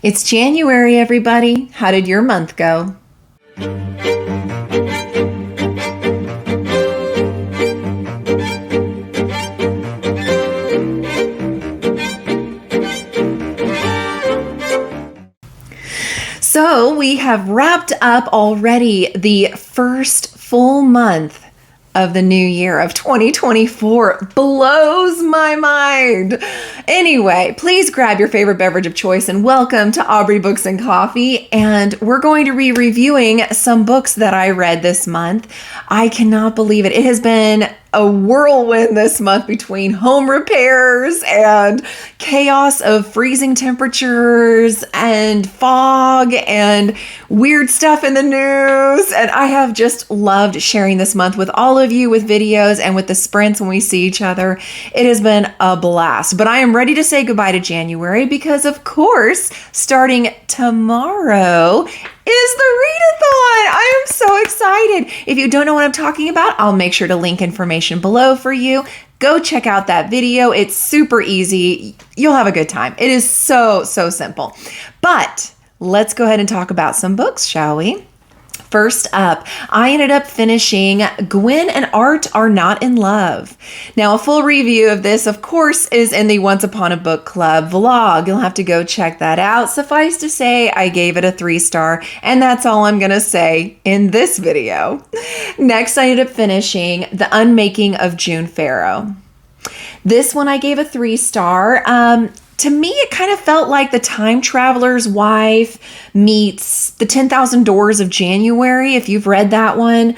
It's January, everybody. How did your month go? So we have wrapped up already the first full month of the new year of 2024. Blows my mind. Anyway, please grab your favorite beverage of choice and welcome to Aubrey Books and Coffee. And we're going to be reviewing some books that I read this month. I cannot believe it. It has been a whirlwind this month between home repairs and chaos of freezing temperatures and fog and weird stuff in the news. And I have just loved sharing this month with all of you with videos and with the sprints when we see each other. It has been a blast, but I am ready to say goodbye to January because, of course, starting tomorrow is the readathon. I am so excited. If you don't know what I'm talking about, I'll make sure to link information below for you. Go check out that video. It's super easy. You'll have a good time. It is so simple. But let's go ahead and talk about some books, shall we? First up, I ended up finishing Gwyn and Art Are Not in Love. Now, a full review of this, of course, is in the Once Upon a Book Club vlog. You'll have to go check that out. Suffice to say, I gave it a 3-star, and that's all I'm going to say in this video. Next, I ended up finishing The Unmaking of June Pharaoh. This one I gave a 3-star. To me, it kind of felt like The Time Traveler's Wife meets The 10,000 Doors of January, if you've read that one.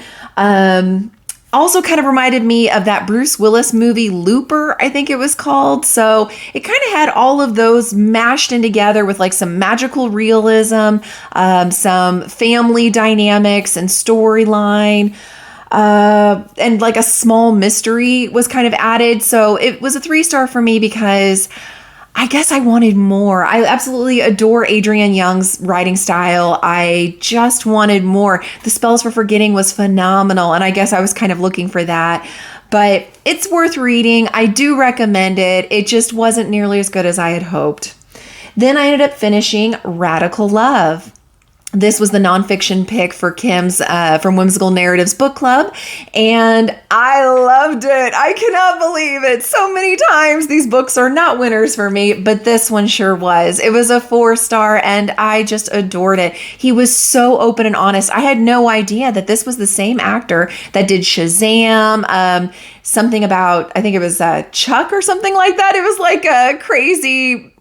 Also kind of reminded me of that Bruce Willis movie, Looper, I think it was called. So it kind of had all of those mashed in together with like some magical realism, some family dynamics and storyline. And like a small mystery was kind of added. So it was a 3-star for me because I guess I wanted more. I absolutely adore Adrienne Young's writing style. I just wanted more. The Spells for Forgetting was phenomenal, and I guess I was kind of looking for that. But it's worth reading. I do recommend it. It just wasn't nearly as good as I had hoped. Then I ended up finishing Radical Love. This was the nonfiction pick for Kim's from Whimsical Narratives Book Club, and I loved it. I cannot believe it. So many times these books are not winners for me, but this one sure was. It was a 4-star, and I just adored it. He was so open and honest. I had no idea that this was the same actor that did Shazam, something about, I think it was Chuck or something like that. It was like a crazy,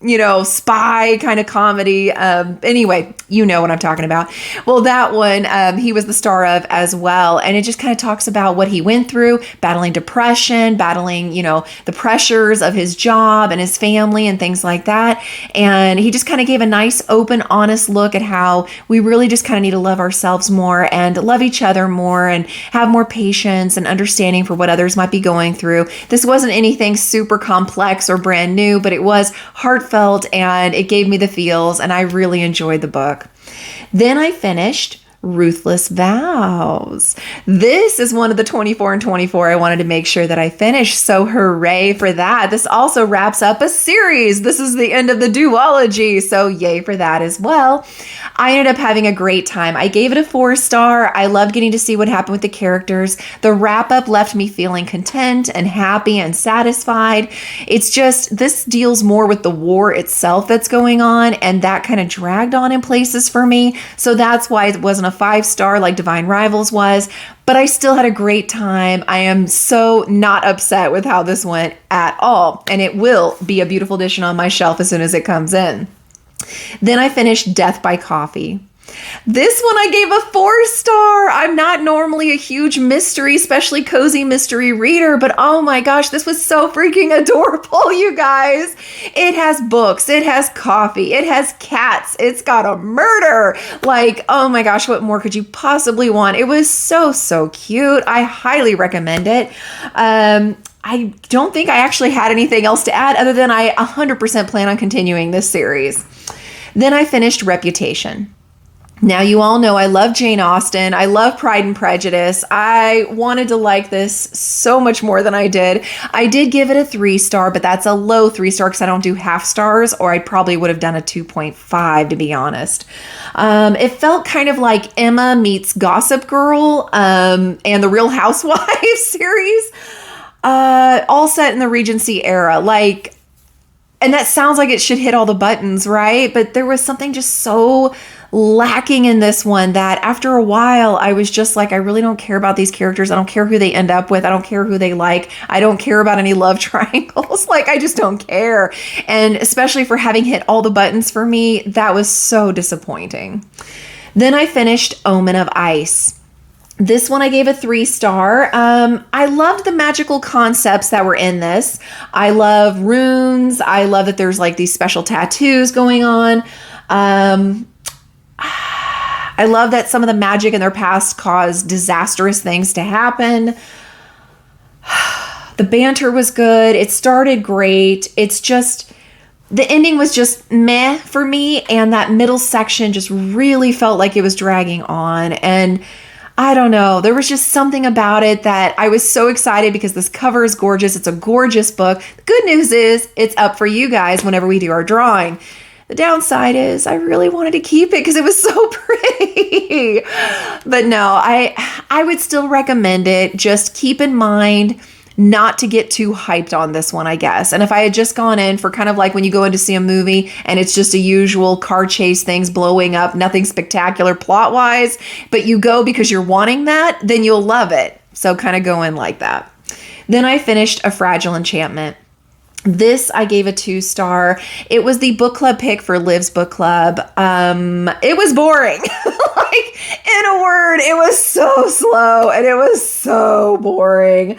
spy kind of comedy. Anyway, you know what I'm talking about. Well, that one, he was the star of as well. And it just kind of talks about what he went through, battling depression, battling, the pressures of his job and his family and things like that. And he just kind of gave a nice, open, honest look at how we really just kind of need to love ourselves more and love each other more and have more patience and understanding for what others might be going through. This wasn't anything super complex or brand new, but it was heartfelt and it gave me the feels, and I really enjoyed the book. Then I finished Ruthless Vows. This is one of the 24 and 24 I wanted to make sure that I finished, so hooray for that. This also wraps up a series. This is the end of the duology, so yay for that as well. I ended up having a great time. I gave it a 4-star. I loved getting to see what happened with the characters. The wrap-up left me feeling content and happy and satisfied. It's just, this deals more with the war itself that's going on, and that kind of dragged on in places for me, so that's why it wasn't a 5-star like Divine Rivals was, but I still had a great time. I am so not upset with how this went at all, and it will be a beautiful addition on my shelf as soon as it comes in. Then I finished Death by Coffee. This one I gave a 4-star. I'm not normally a huge mystery, especially cozy mystery reader, but oh my gosh, this was so freaking adorable, you guys. It has books, it has coffee, it has cats, it's got a murder. Like, oh my gosh, what more could you possibly want? It was so cute. I highly recommend it. I don't think I actually had anything else to add other than I 100% plan on continuing this series. Then I finished Reputation. Now, you all know I love Jane Austen. I love Pride and Prejudice. I wanted to like this so much more than I did. I did give it a 3-star, but that's a low 3-star because I don't do half stars, or I probably would have done a 2.5 to be honest. It felt kind of like Emma meets Gossip Girl and the Real Housewives series, all set in the Regency era. And that sounds like it should hit all the buttons, right? But there was something just so lacking in this one that after a while I was just like, I really don't care about these characters. I don't care who they end up with. I don't care who they like. I don't care about any love triangles. I just don't care. And especially for having hit all the buttons for me, that was so disappointing. Then I finished Omen of Ice. This one I gave a 3-star. I loved the magical concepts that were in this. I love runes. I love that there's these special tattoos going on. I love that some of the magic in their past caused disastrous things to happen. The banter was good. It started great. It's just, the ending was just meh for me. And that middle section just really felt like it was dragging on. And I don't know, there was just something about it that I was so excited because this cover is gorgeous. It's a gorgeous book. The good news is it's up for you guys whenever we do our drawing. The downside is I really wanted to keep it because it was so pretty. But no, I would still recommend it. Just keep in mind not to get too hyped on this one, I guess. And if I had just gone in for kind of like when you go in to see a movie and it's just a usual car chase, things blowing up, nothing spectacular plot-wise, but you go because you're wanting that, then you'll love it. So kind of go in like that. Then I finished A Fragile Enchantment. This I gave a 2-star. It was the book club pick for Liv's book club. It was boring. In a word, it was so slow and it was so boring.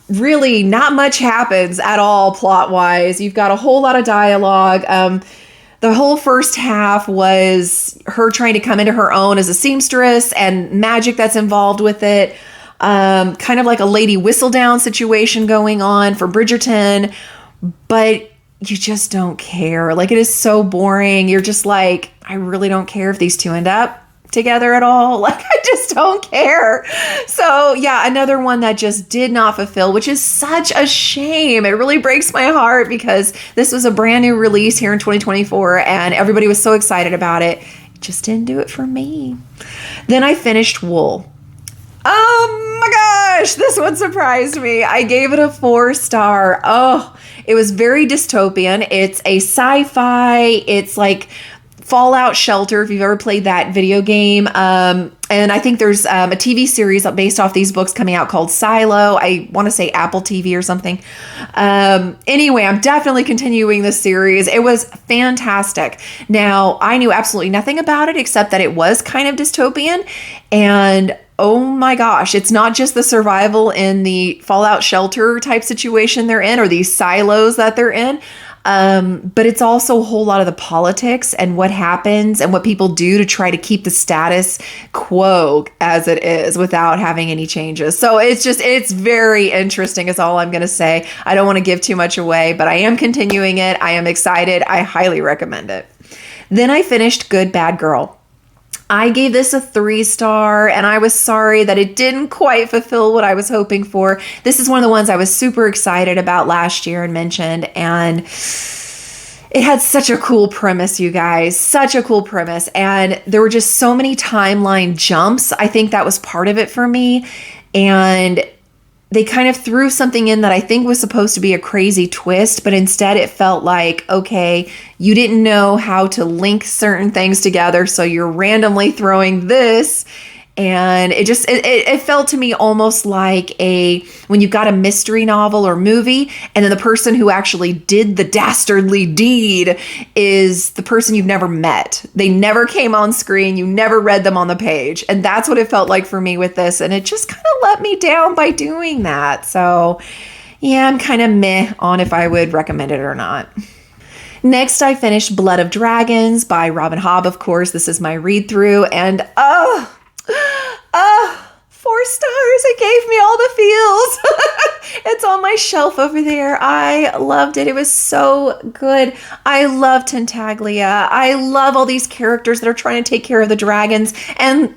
Really not much happens at all plot-wise. You've got a whole lot of dialogue. The whole first half was her trying to come into her own as a seamstress and magic that's involved with it. Kind of like a Lady Whistledown situation going on for Bridgerton, but you just don't care. It is so boring. You're just like, I really don't care if these two end up together at all. I just don't care. So yeah, another one that just did not fulfill, which is such a shame. It really breaks my heart because this was a brand new release here in 2024 and everybody was so excited about it. It just didn't do it for me. Then I finished Wool. Oh my gosh, this one surprised me. I gave it a 4-star. Oh, it was very dystopian. It's a sci-fi. It's like Fallout Shelter, if you've ever played that video game. And I think there's a TV series based off these books coming out called Silo. I want to say Apple TV or something. Anyway, I'm definitely continuing this series. It was fantastic. Now, I knew absolutely nothing about it except that it was kind of dystopian. And oh my gosh, it's not just the survival in the Fallout Shelter type situation they're in or these silos that they're in. But it's also a whole lot of the politics and what happens and what people do to try to keep the status quo as it is without having any changes. So it's very interesting is all I'm going to say. I don't want to give too much away, but I am continuing it. I am excited. I highly recommend it. Then I finished Good Bad Girl. I gave this a 3-star and I was sorry that it didn't quite fulfill what I was hoping for. This is one of the ones I was super excited about last year and mentioned, and it had such a cool premise, you guys, such a cool premise. And there were just so many timeline jumps. I think that was part of it for me. And they kind of threw something in that I think was supposed to be a crazy twist, but instead it felt like, okay, you didn't know how to link certain things together, so you're randomly throwing this. And it felt to me almost like when you've got a mystery novel or movie, and then the person who actually did the dastardly deed is the person you've never met. They never came on screen. You never read them on the page. And that's what it felt like for me with this. And it just kind of let me down by doing that. So yeah, I'm kind of meh on if I would recommend it or not. Next, I finished Blood of Dragons by Robin Hobb, of course. This is my read through, and 4 stars. It gave me all the feels. It's on my shelf over there. I loved it. It was so good. I love Tintaglia. I love all these characters that are trying to take care of the dragons and,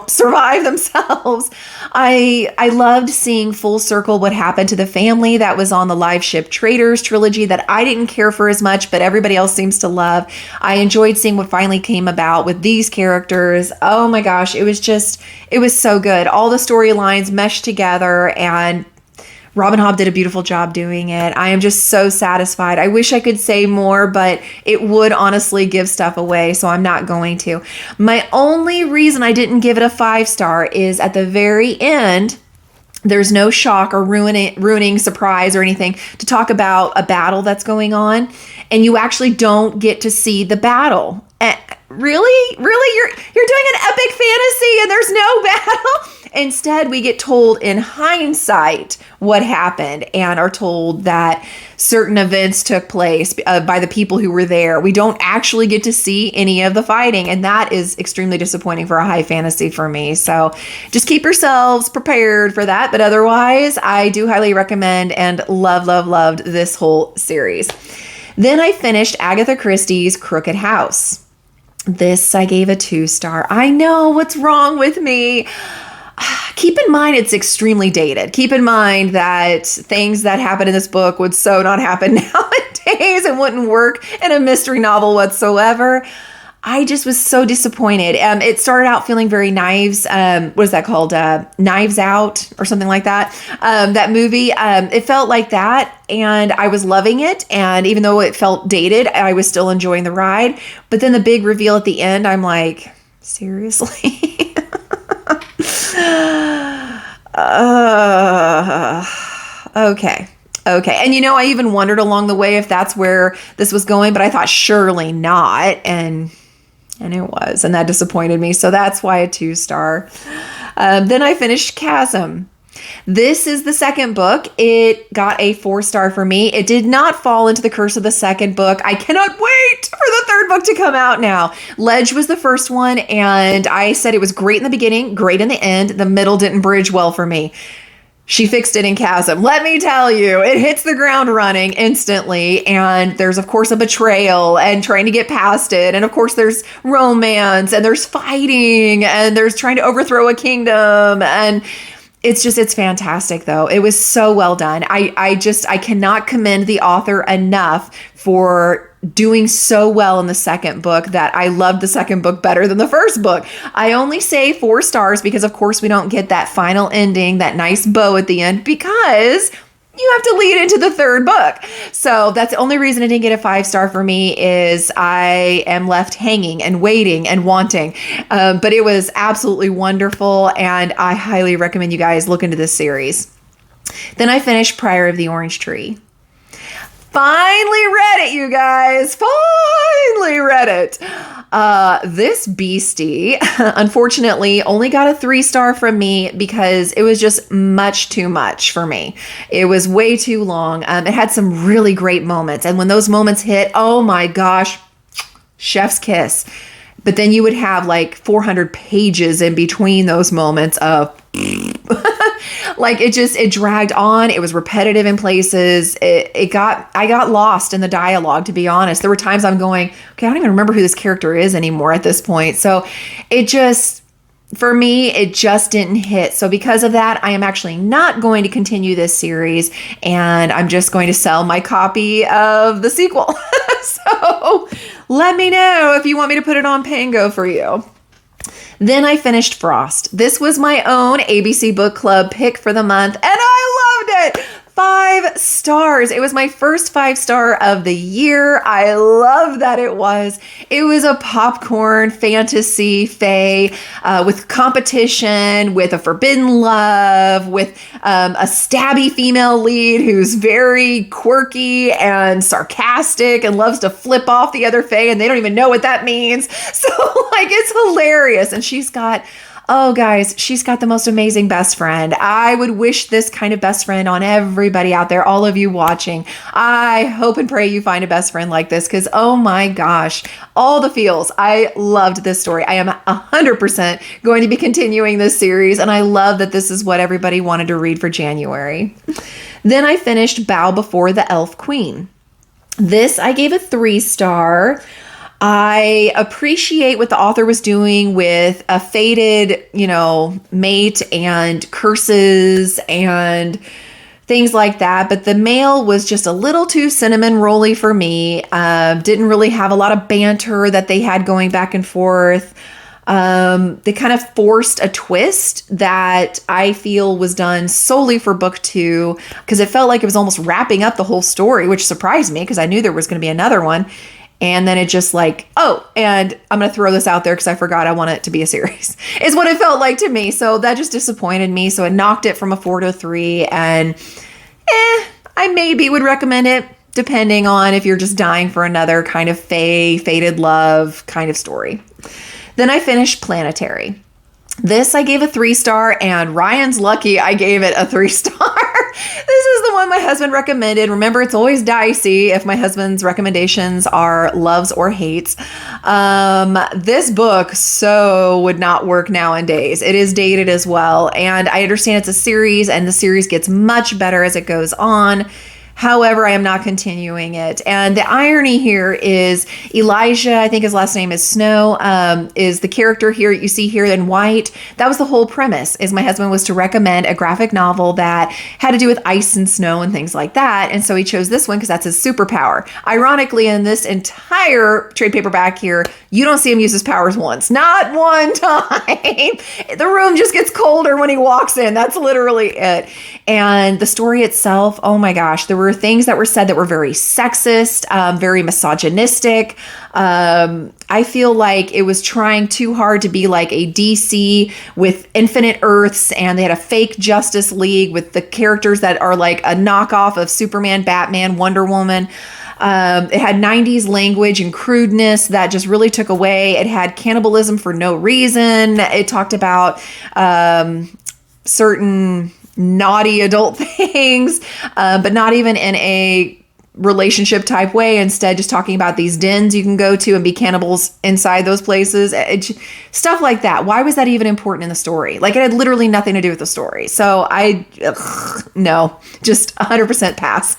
survive themselves. I loved seeing full circle what happened to the family that was on the Live Ship Traders trilogy that I didn't care for as much, but everybody else seems to love. I enjoyed seeing what finally came about with these characters. Oh my gosh, it was so good. All the storylines meshed together, and Robin Hobb did a beautiful job doing it. I am just so satisfied. I wish I could say more, but it would honestly give stuff away, so I'm not going to. My only reason I didn't give it a 5-star is at the very end, there's no shock or ruining surprise or anything to talk about a battle that's going on, and you actually don't get to see the battle. Really? You're doing an epic fantasy and there's no battle? Instead, we get told in hindsight what happened and are told that certain events took place by the people who were there. We don't actually get to see any of the fighting, and that is extremely disappointing for a high fantasy for me. So just keep yourselves prepared for that. But otherwise, I do highly recommend and loved this whole series. Then I finished Agatha Christie's Crooked House. This I gave a 2-star. I know, what's wrong with me? Keep in mind it's extremely dated. Keep in mind that things that happen in this book would so not happen nowadays and wouldn't work in a mystery novel whatsoever. I just was so disappointed. It started out feeling very Knives, what is that called? Knives Out or something like that. That movie, it felt like that, and I was loving it. And even though it felt dated, I was still enjoying the ride. But then the big reveal at the end, I'm like, seriously? Okay. And I even wondered along the way if that's where this was going, but I thought surely not. And it was, and that disappointed me. So that's why a 2-star. Then I finished Chasm. This is the second book. It got a 4-star for me. It did not fall into the curse of the second book. I cannot wait for the third book to come out now. Ledge was the first one, and I said it was great in the beginning, great in the end. The middle didn't bridge well for me. She fixed it in Chasm. Let me tell you, it hits the ground running instantly. And there's, of course, a betrayal and trying to get past it. And, of course, there's romance and there's fighting and there's trying to overthrow a kingdom. And it's fantastic, though. It was so well done. I cannot commend the author enough for doing so well in the second book that I loved the second book better than the first book. I only say 4 stars because, of course, we don't get that final ending, that nice bow at the end, because you have to lead into the third book. So that's the only reason I didn't get a 5-star for me, is I am left hanging and waiting and wanting. But it was absolutely wonderful, and I highly recommend you guys look into this series. Then I finished Prior of the Orange Tree. Finally read it, you guys. Finally read it. This beastie, unfortunately, only got a 3-star from me because it was just much too much for me. It was way too long. It had some really great moments. And when those moments hit, oh my gosh, chef's kiss. But then you would have like 400 pages in between those moments of like it dragged on. It was repetitive in places. I got lost in the dialogue, to be honest. There were times I'm going, okay, I don't even remember who this character is anymore at this point. So for me, it just didn't hit. So because of that, I am actually not going to continue this series, and I'm just going to sell my copy of the sequel. So let me know if you want me to put it on Pango for you. Then I finished Frost. This was my own ABC Book Club pick for the month, and I loved it. 5 stars. It was my first 5-star of the year. I love that it was. It was a popcorn fantasy fae with competition, with a forbidden love, with a stabby female lead who's very quirky and sarcastic and loves to flip off the other fae, and they don't even know what that means. So, it's hilarious. And she's got Oh, guys, she's got the most amazing best friend. I would wish this kind of best friend on everybody out there, all of you watching. I hope and pray you find a best friend like this because, oh my gosh, all the feels. I loved this story. I am 100% going to be continuing this series, and I love that this is what everybody wanted to read for January. Then I finished Bow Before the Elf Queen. This I gave a 3-star. I appreciate what the author was doing with a fated, mate and curses and things like that. But the male was just a little too cinnamon rolly for me. Didn't really have a lot of banter that they had going back and forth. They kind of forced a twist that I feel was done solely for book 2 because it felt like it was almost wrapping up the whole story, which surprised me because I knew there was going to be another one. And then it just and I'm going to throw this out there because I forgot I want it to be a series, is what it felt like to me. So that just disappointed me. So it knocked it from a 4 to a 3. And I maybe would recommend it depending on if you're just dying for another kind of fated love kind of story. Then I finished Planetary. This I gave a 3-star, and Ryan's lucky I gave it a 3-star. This is the one my husband recommended. Remember, it's always dicey if my husband's recommendations are loves or hates. This book would not work nowadays. It is dated as well, and I understand it's a series, and the series gets much better as it goes on. However, I am not continuing it. And the irony here is Elijah, I think his last name is Snow, is the character here you see here in white. That was the whole premise, is my husband was to recommend a graphic novel that had to do with ice and snow and things like that. And so he chose this one because that's his superpower. Ironically, in this entire trade paperback here, you don't see him use his powers once. Not one time. The room just gets colder when he walks in. That's literally it. And the story itself, oh my gosh, there were things that were said that were very sexist, very misogynistic. I feel like it was trying too hard to be like a DC with infinite Earths, and they had a fake Justice League with the characters that are like a knockoff of Superman, Batman, Wonder Woman. It had 90s language and crudeness that just really took away. It had cannibalism for no reason. It talked about certain naughty adult things, but not even in a relationship type way. Instead, just talking about these dens you can go to and be cannibals inside those places. Stuff like that. Why was that even important in the story? Like, it had literally nothing to do with the story. So no, just 100% pass.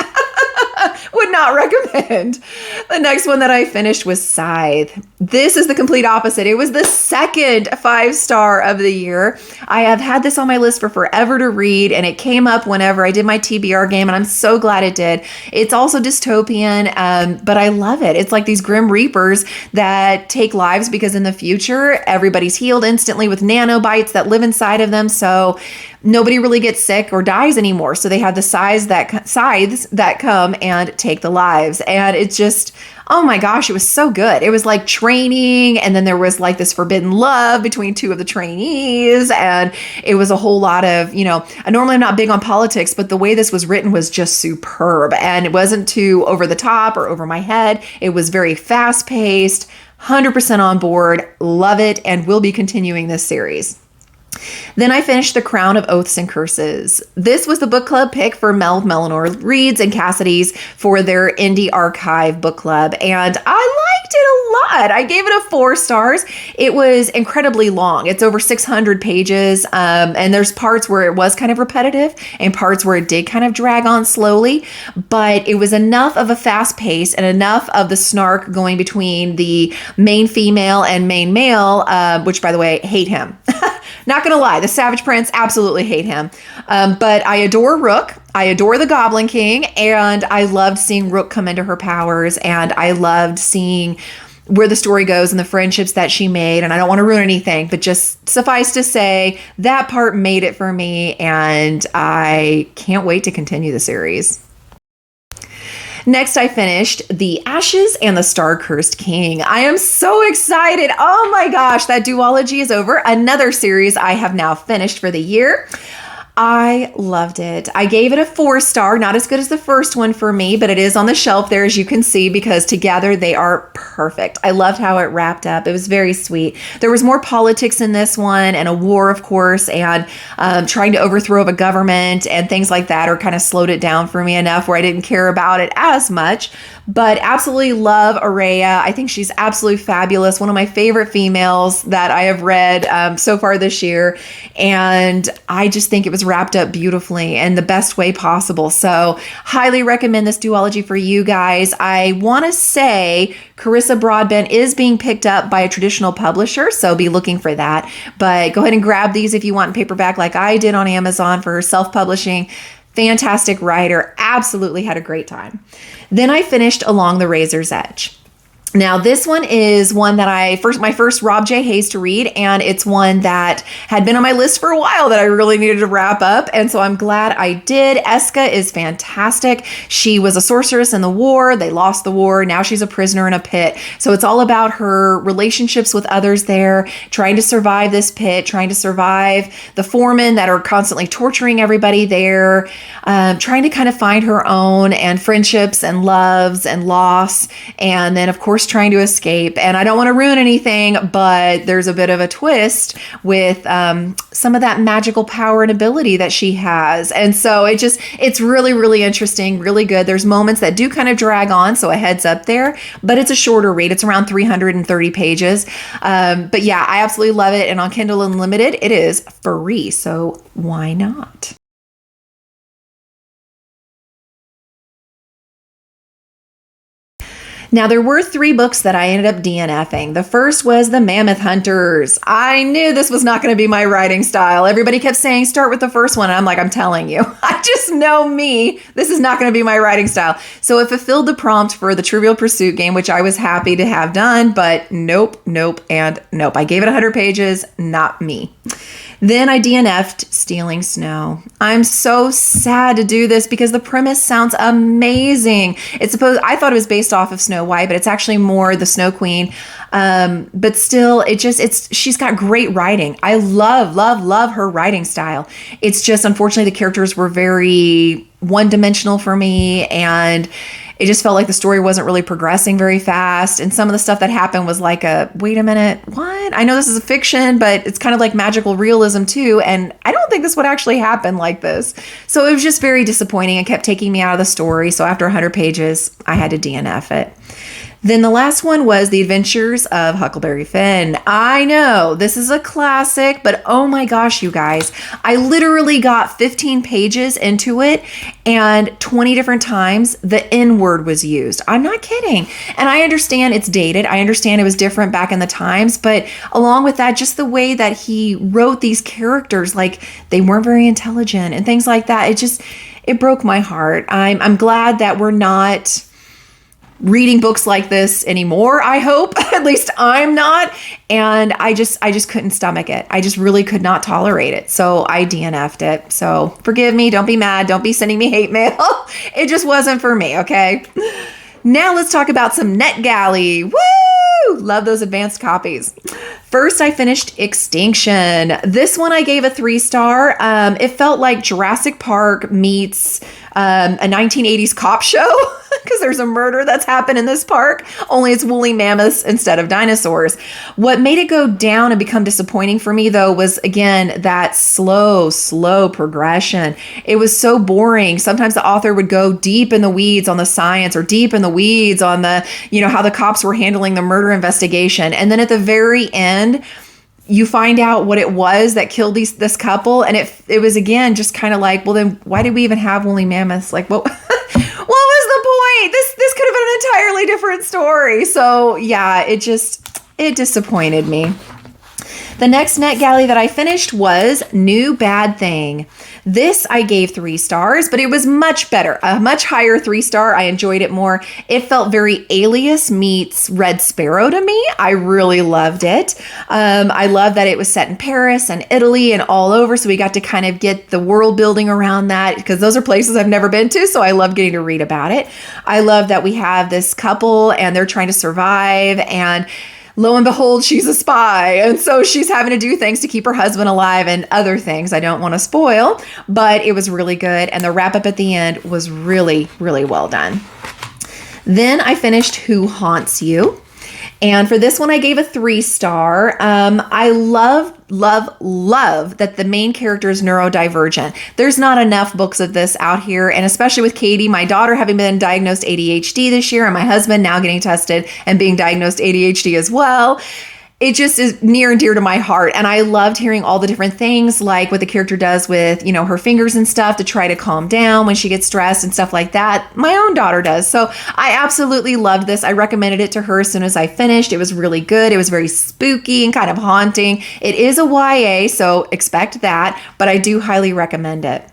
Would not recommend. The next one that I finished was Scythe. This is the complete opposite. It was the second 5-star of the year. I have had this on my list for forever to read, and it came up whenever I did my TBR game, and I'm so glad it did. It's also dystopian, but I love it. It's like these grim reapers that take lives because in the future, everybody's healed instantly with nanobites that live inside of them. So nobody really gets sick or dies anymore. So they have the scythes that come and take the lives. And it's just, oh my gosh, it was so good. It was like training. And then there was like this forbidden love between 2 of the trainees. And it was a whole lot of, I normally am not big on politics, but the way this was written was just superb. And it wasn't too over the top or over my head. It was very fast paced, 100% on board. Love it. And we'll be continuing this series. Then I finished The Crown of Oaths and Curses. This was the book club pick for Mel Melanor Reads and Cassidy's for their Indie Archive book club. And I liked it a lot. I gave it a 4 stars. It was incredibly long. It's over 600 pages. And there's parts where it was kind of repetitive and parts where it did kind of drag on slowly. But it was enough of a fast pace and enough of the snark going between the main female and main male, which, by the way, hate him. Not going to lie, the Savage Prince, absolutely hate him. But I adore Rook. I adore the Goblin King. And I loved seeing Rook come into her powers. And I loved seeing where the story goes and the friendships that she made. And I don't want to ruin anything, but just suffice to say, that part made it for me. And I can't wait to continue the series. Next, I finished The Ashes and the Star-Cursed King. I am so excited. Oh my gosh, that duology is over. Another series I have now finished for the year. I loved it. I gave it a 4-star, not as good as the first one for me, but it is on the shelf there, as you can see, because together they are perfect. I loved how it wrapped up. It was very sweet. There was more politics in this one, and a war, of course, and trying to overthrow a government and things like that, or kind of slowed it down for me enough where I didn't care about it as much. But absolutely love Araya. I think she's absolutely fabulous. One of my favorite females that I have read so far this year. And I just think it was wrapped up beautifully in the best way possible. So highly recommend this duology for you guys. I want to say Carissa Broadbent is being picked up by a traditional publisher, so be looking for that. But go ahead and grab these if you want in paperback like I did on Amazon for her self-publishing. Fantastic writer. Absolutely had a great time. Then I finished Along the Razor's Edge. Now, this one is one that my first Rob J. Hayes to read, and it's one that had been on my list for a while that I really needed to wrap up, and so I'm glad I did. Eska is fantastic. She was a sorceress in the war. They lost the war. Now she's a prisoner in a pit. So it's all about her relationships with others there, trying to survive this pit, trying to survive the foremen that are constantly torturing everybody there, trying to kind of find her own, and friendships and loves and loss, and then, of course, trying to escape. And I don't want to ruin anything, but there's a bit of a twist with some of that magical power and ability that she has. And so it's really, really interesting, really good. There's moments that do kind of drag on, so a heads up there, but it's a shorter read. It's around 330 pages. But yeah, I absolutely love it. And on Kindle Unlimited, it is free. So why not? Now, there were 3 books that I ended up DNFing. The first was The Mammoth Hunters. I knew this was not going to be my writing style. Everybody kept saying, start with the first one. And I'm like, I'm telling you, I just know me. This is not going to be my writing style. So it fulfilled the prompt for the Trivial Pursuit game, which I was happy to have done, but nope, and nope. I gave it 100 pages, not me. Then I DNF'd Stealing Snow. I'm so sad to do this because the premise sounds amazing. I thought it was based off of Snow White, but it's actually more the Snow Queen. But still, she's got great writing. I love her writing style. It's just, unfortunately, the characters were very one-dimensional for me, and it just felt like the story wasn't really progressing very fast. And some of the stuff that happened was like wait a minute, what? I know this is a fiction, but it's kind of like magical realism too. And I don't think this would actually happen like this. So it was just very disappointing and kept taking me out of the story. So after 100 pages, I had to DNF it. Then the last one was The Adventures of Huckleberry Finn. I know this is a classic, but oh my gosh, you guys, I literally got 15 pages into it and 20 different times the N word was used. I'm not kidding. And I understand it's dated. I understand it was different back in the times, but along with that, just the way that he wrote these characters, like they weren't very intelligent and things like that. It broke my heart. I'm glad that we're not reading books like this anymore, I hope. At least I'm not. And I just couldn't stomach it. I just really could not tolerate it. So I DNF'd it. So forgive me. Don't be mad. Don't be sending me hate mail. It just wasn't for me, okay? Now let's talk about some NetGalley. Woo! Love those advanced copies. First, I finished Extinction. This one I gave a 3-star. It felt like Jurassic Park meets a 1980s cop show because there's a murder that's happened in this park, only it's woolly mammoths instead of dinosaurs. What made it go down and become disappointing for me, though, was, again, that slow progression. It was so boring. Sometimes the author would go deep in the weeds on the science or deep in the weeds on the, how the cops were handling the murder investigation. And then at the very end, you find out what it was that killed this couple. And it was, again, just kind of like, well, then why did we even have woolly mammoths? Like, what was the point? This could have been an entirely different story. So yeah, it disappointed me. The next NetGalley that I finished was New Bad Thing. This I gave 3 stars, but it was much better, a much higher 3-star. I enjoyed it more. It felt very Alias meets Red Sparrow to me. I really loved it. I love that it was set in Paris and Italy and all over, so we got to kind of get the world building around that because those are places I've never been to, so I love getting to read about it. I love that we have this couple and they're trying to survive, and lo and behold, she's a spy. And so she's having to do things to keep her husband alive and other things I don't want to spoil, but it was really good. And the wrap up at the end was really, really well done. Then I finished Who Haunts You? And for this one, I gave a 3-star. I love that the main character is neurodivergent. There's not enough books of this out here. And especially with Katie, my daughter having been diagnosed ADHD this year, and my husband now getting tested and being diagnosed ADHD as well. It just is near and dear to my heart. And I loved hearing all the different things, like what the character does with, her fingers and stuff to try to calm down when she gets stressed and stuff like that. My own daughter does. So I absolutely loved this. I recommended it to her as soon as I finished. It was really good. It was very spooky and kind of haunting. It is a YA, so expect that, but I do highly recommend it.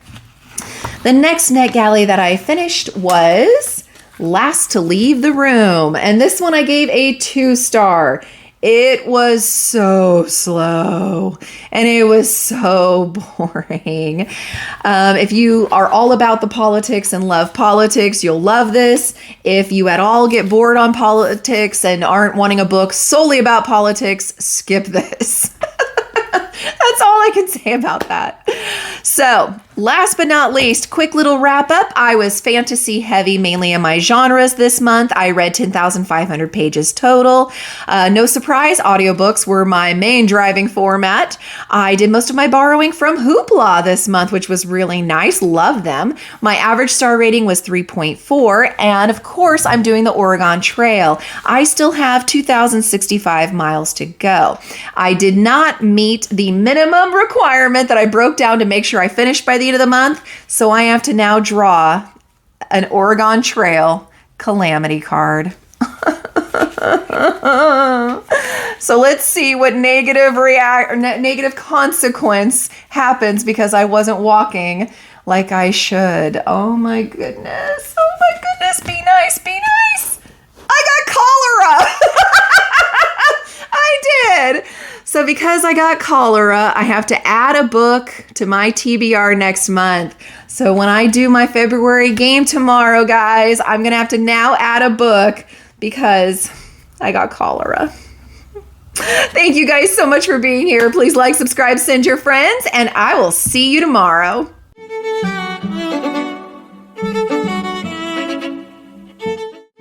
The next NetGalley that I finished was Last to Leave the Room. And this one I gave a 2-star. It was so slow and it was so boring. If you are all about the politics and love politics, you'll love this. If you at all get bored on politics and aren't wanting a book solely about politics, skip this. That's all I can say about that. So, last but not least, quick little wrap up. I was fantasy heavy, mainly in my genres this month. I read 10,500 pages total. No surprise, audiobooks were my main driving format. I did most of my borrowing from Hoopla this month, which was really nice. Love them. My average star rating was 3.4. And of course, I'm doing the Oregon Trail. I still have 2,065 miles to go. I did not meet the minimum requirement that I broke down to make sure I finished by the end of the month. So I have to now draw an Oregon Trail calamity card. So let's see what negative consequence happens because I wasn't walking like I should. Oh my goodness. Oh my goodness. Be nice. Be nice. I got cholera. I did. So because I got cholera, I have to add a book to my TBR next month. So when I do my February game tomorrow, guys, I'm going to have to now add a book because I got cholera. Thank you guys so much for being here. Please like, subscribe, send your friends, and I will see you tomorrow.